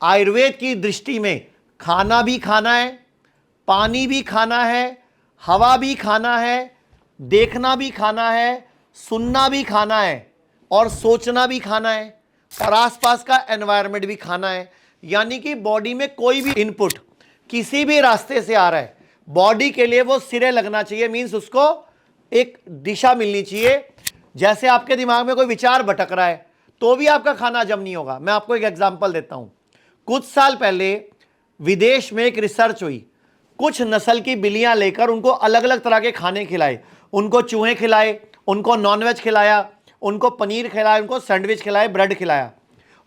आयुर्वेद की दृष्टि में खाना भी खाना है, पानी भी खाना है, हवा भी खाना है, देखना भी खाना है, सुनना भी खाना है और सोचना भी खाना है और आसपास का एनवायरनमेंट भी खाना है। यानी कि बॉडी में कोई भी इनपुट किसी भी रास्ते से आ रहा है, बॉडी के लिए वो सिरे लगना चाहिए, मींस उसको एक दिशा मिलनी चाहिए। जैसे आपके दिमाग में कोई विचार भटक रहा है तो भी आपका खाना हजम नहीं होगा। मैं आपको एक एग्जांपल देता हूं। कुछ साल पहले विदेश में एक रिसर्च हुई, कुछ नस्ल की बिल्लियां लेकर उनको अलग अलग तरह के खाने खिलाए, उनको चूहे खिलाए, उनको नॉनवेज खिलाया, उनको पनीर खिलाया, उनको सैंडविच खिलाए, ब्रेड खिलाया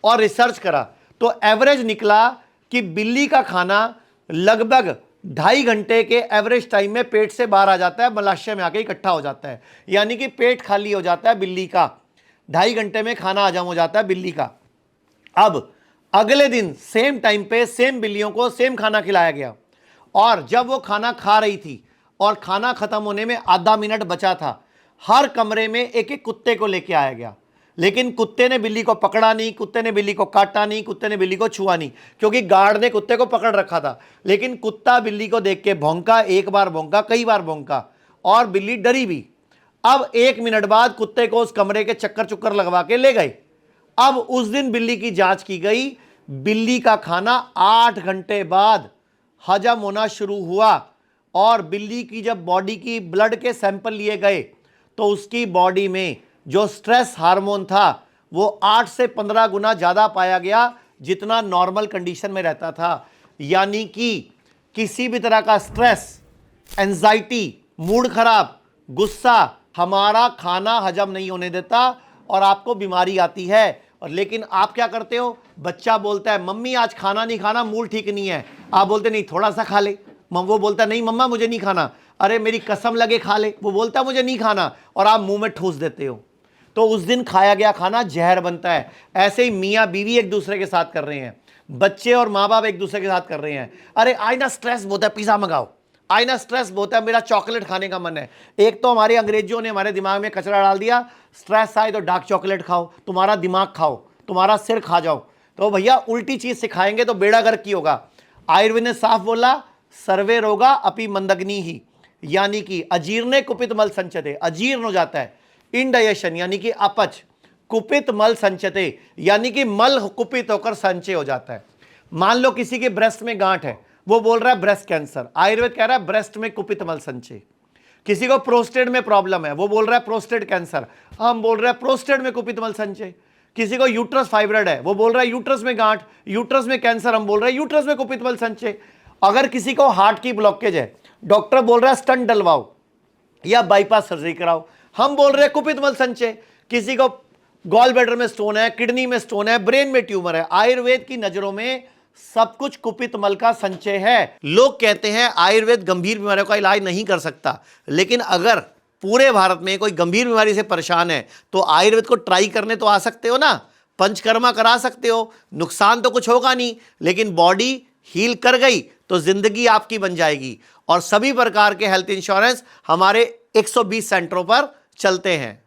और रिसर्च करा तो एवरेज निकला कि बिल्ली का खाना लगभग 2.5 घंटे के एवरेज टाइम में पेट से बाहर आ जाता है, मलाशय में आके इकट्ठा हो जाता है। यानी कि पेट खाली हो जाता है बिल्ली का, 2.5 घंटे में खाना हजम हो जाता है बिल्ली का। अब अगले दिन सेम टाइम पे सेम बिल्लियों को सेम खाना खिलाया गया और जब वो खाना खा रही थी और खाना खत्म होने में आधा मिनट बचा था, हर कमरे में एक एक कुत्ते को लेके आया गया, लेकिन कुत्ते ने बिल्ली को पकड़ा नहीं, कुत्ते ने बिल्ली को काटा नहीं, कुत्ते ने बिल्ली को छुआ नहीं, क्योंकि गार्ड ने कुत्ते को पकड़ रखा था। लेकिन कुत्ता बिल्ली को देख के भौंका, एक बार भौंका, कई बार भौंका और बिल्ली डरी भी। अब 1 मिनट बाद कुत्ते को उस कमरे के चक्कर चुक्कर लगवा के ले गए। अब उस दिन बिल्ली की जांच की गई, बिल्ली का खाना 8 घंटे बाद हजम होना शुरू हुआ और बिल्ली की जब बॉडी की ब्लड के सैंपल लिए गए तो उसकी बॉडी में जो स्ट्रेस हार्मोन था वो 8 से 15 गुना ज्यादा पाया गया जितना नॉर्मल कंडीशन में रहता था। यानी कि किसी भी तरह का स्ट्रेस, एंजाइटी, मूड खराब, गुस्सा हमारा खाना हजम नहीं होने देता और आपको बीमारी आती है। और लेकिन आप क्या करते हो, बच्चा बोलता है मम्मी आज खाना नहीं खाना, मूड ठीक नहीं है, आप बोलते नहीं थोड़ा सा खा ले, वो बोलता नहीं मम्मा मुझे नहीं खाना, अरे मेरी कसम लगे खा ले, वो बोलता मुझे नहीं खाना और आप मुंह में ठूस देते हो, तो उस दिन खाया गया खाना जहर बनता है। ऐसे ही मियाँ बीवी एक दूसरे के साथ कर रहे हैं, बच्चे और माँ बाप एक दूसरे के साथ कर रहे हैं, अरे आज ना स्ट्रेस बहुत है पिज़्ज़ा मंगाओ, आज ना स्ट्रेस बहुत है मेरा चॉकलेट खाने का मन है। एक तो हमारे अंग्रेजों ने हमारे दिमाग में कचरा डाल दिया, स्ट्रेस आए तो डार्क चॉकलेट खाओ, तुम्हारा दिमाग खाओ, तुम्हारा सिर खा जाओ। तो भैया उल्टी चीज सिखाएंगे तो बेड़ा गर्क की होगा। आयुर्वेद ने साफ बोला सर्वे रोगा अपि मंदग्नि ही, यानी कि अजीर्णे कुपित मल संचते, अजीर्ण हो जाता है, इनडाइजेशन यानी कि अपच, कुपित मल संचते यानी कि मल कुपित होकर संचय हो जाता है। मान लो किसी के ब्रेस्ट में गांठ है, वो बोल रहा है ब्रेस्ट कैंसर, आयुर्वेद कह रहा है ब्रेस्ट में कुपित मल संचय। किसी को प्रोस्टेट में प्रॉब्लम है, वो बोल रहा है प्रोस्टेट कैंसर, हम बोल रहे हैं प्रोस्टेट में कुपित मल संचय। किसी को यूट्रस फाइब्रॉइड है, वो बोल रहा है यूट्रस में गांठ, यूट्रस में कैंसर, हम बोल रहे हैं यूट्रस में कुपित मल संचय। अगर किसी को हार्ट की ब्लॉकेज है, डॉक्टर बोल रहा है स्टंट डलवाओ या बाईपास सर्जरी कराओ, हम बोल रहे हैं कुपित मल संचय। किसी को गॉल ब्लैडर में स्टोन है, किडनी में स्टोन है, ब्रेन में ट्यूमर है, आयुर्वेद की नजरों में सब कुछ कुपित मल का संचय है। लोग कहते हैं आयुर्वेद गंभीर बीमारियों का इलाज नहीं कर सकता, लेकिन अगर पूरे भारत में कोई गंभीर बीमारी से परेशान है तो आयुर्वेद को ट्राई करने तो आ सकते हो ना, पंचकर्मा करा सकते हो, नुकसान तो कुछ होगा नहीं, लेकिन बॉडी हील कर गई तो जिंदगी आपकी बन जाएगी। और सभी प्रकार के हेल्थ इंश्योरेंस हमारे 120 सेंटरों पर चलते हैं।